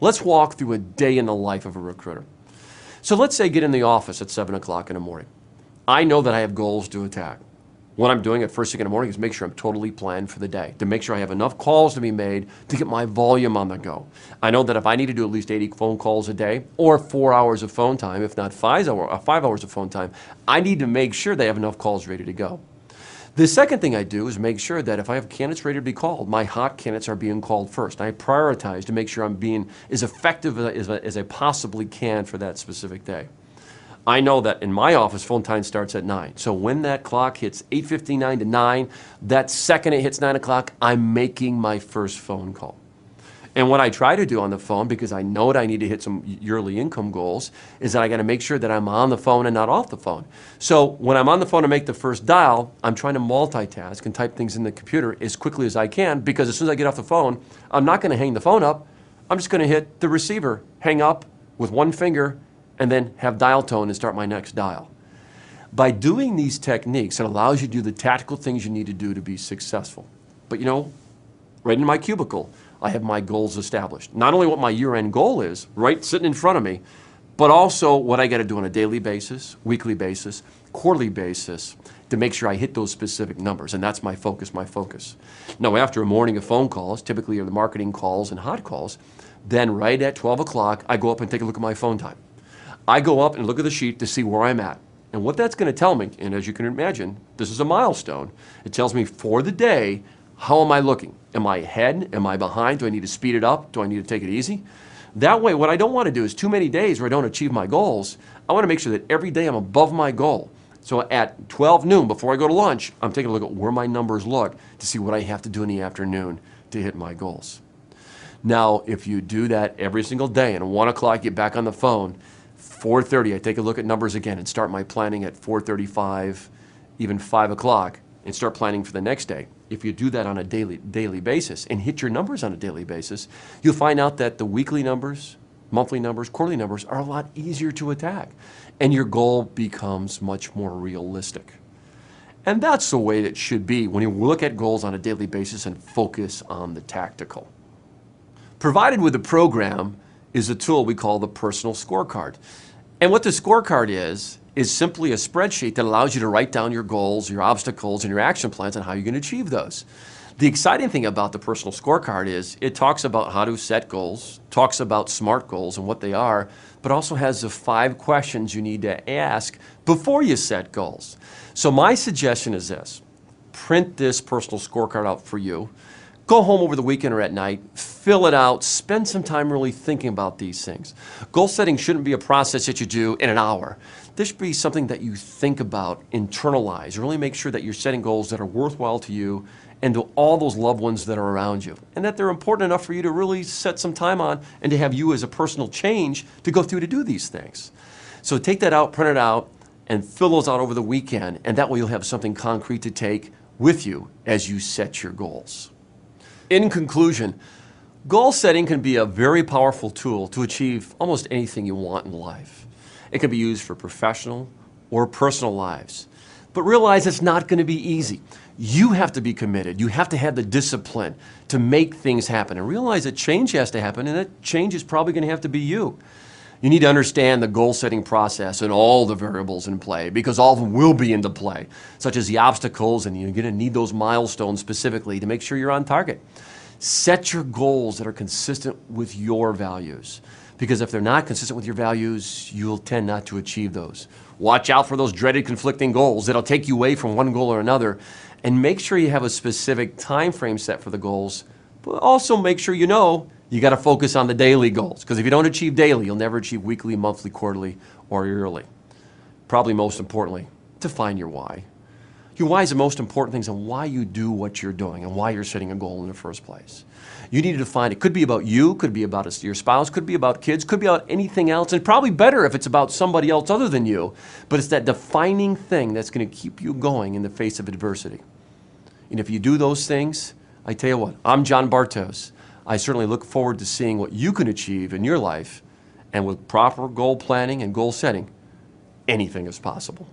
Let's walk through a day in the life of a recruiter. So let's say I get in the office at 7 o'clock in the morning. I know that I have goals to attack. What I'm doing at first thing in the morning is make sure I'm totally planned for the day, to make sure I have enough calls to be made to get my volume on the go. I know that if I need to do at least 80 phone calls a day or 4 hours of phone time, if not 5 hours of phone time, I need to make sure they have enough calls ready to go. The second thing I do is make sure that if I have candidates ready to be called, my hot candidates are being called first. I prioritize to make sure I'm being as effective as I possibly can for that specific day. I know that in my office, phone time starts at 9. So when that clock hits 8:59 to 9, that second it hits 9 o'clock, I'm making my first phone call. And what I try to do on the phone, because I know that I need to hit some yearly income goals, is that I got to make sure that I'm on the phone and not off the phone. So when I'm on the phone to make the first dial, I'm trying to multitask and type things in the computer as quickly as I can, because as soon as I get off the phone, I'm not going to hang the phone up. I'm just going to hit the receiver, hang up with one finger, and then have dial tone and start my next dial. By doing these techniques, it allows you to do the tactical things you need to do to be successful. But you know, right in my cubicle, I have my goals established. Not only what my year-end goal is, right sitting in front of me, but also what I got to do on a daily basis, weekly basis, quarterly basis to make sure I hit those specific numbers. And that's my focus, Now, after a morning of phone calls, typically are the marketing calls and hot calls, then right at 12 o'clock, I go up and take a look at my phone time. I go up and look at the sheet to see where I'm at. And what that's going to tell me, and as you can imagine, this is a milestone. It tells me for the day, how am I looking? Am I ahead? Am I behind? Do I need to speed it up? Do I need to take it easy? That way, what I don't want to do is too many days where I don't achieve my goals. I want to make sure that every day I'm above my goal. So at 12 noon, before I go to lunch, I'm taking a look at where my numbers look to see what I have to do in the afternoon to hit my goals. Now, if you do that every single day and at 1 o'clock, get back on the phone, 4:30, I take a look at numbers again and start my planning at 4:35, even 5 o'clock, and start planning for the next day. If you do that on a daily basis and hit your numbers on a daily basis, you'll find out that the weekly numbers, monthly numbers, quarterly numbers are a lot easier to attack, and your goal becomes much more realistic. And that's the way it should be when you look at goals on a daily basis and focus on the tactical. Provided with the program is a tool we call the personal scorecard. And what the scorecard is simply a spreadsheet that allows you to write down your goals, your obstacles, and your action plans on how you're going to achieve those. The exciting thing about the personal scorecard is it talks about how to set goals, talks about SMART goals and what they are, but also has the 5 questions you need to ask before you set goals. So my suggestion is this: print this personal scorecard out for you. Go home over the weekend or at night, fill it out, spend some time really thinking about these things. Goal setting shouldn't be a process that you do in an hour. This should be something that you think about, internalize, really make sure that you're setting goals that are worthwhile to you and to all those loved ones that are around you, and that they're important enough for you to really set some time on and to have you as a personal change to go through to do these things. So take that out, print it out, and fill those out over the weekend, and that way you'll have something concrete to take with you as you set your goals. In conclusion, goal setting can be a very powerful tool to achieve almost anything you want in life. It can be used for professional or personal lives. But realize it's not going to be easy. You have to be committed. You have to have the discipline to make things happen. And realize that change has to happen, and that change is probably going to have to be you. You need to understand the goal-setting process and all the variables in play, because all of them will be into play, such as the obstacles, and you're going to need those milestones specifically to make sure you're on target. Set your goals that are consistent with your values, because if they're not consistent with your values, you'll tend not to achieve those. Watch out for those dreaded conflicting goals that'll take you away from one goal or another, and make sure you have a specific time frame set for the goals, but also make sure you know you got to focus on the daily goals, because if you don't achieve daily, you'll never achieve weekly, monthly, quarterly, or yearly. Probably most importantly, define your why. Your why is the most important things on why you do what you're doing and why you're setting a goal in the first place. You need to define it. Could be about you, could be about your spouse, could be about kids, could be about anything else, and probably better if it's about somebody else other than you. But it's that defining thing that's going to keep you going in the face of adversity. And if you do those things, I tell you what, I'm Jon Bartos. I certainly look forward to seeing what you can achieve in your life, and with proper goal planning and goal setting, anything is possible.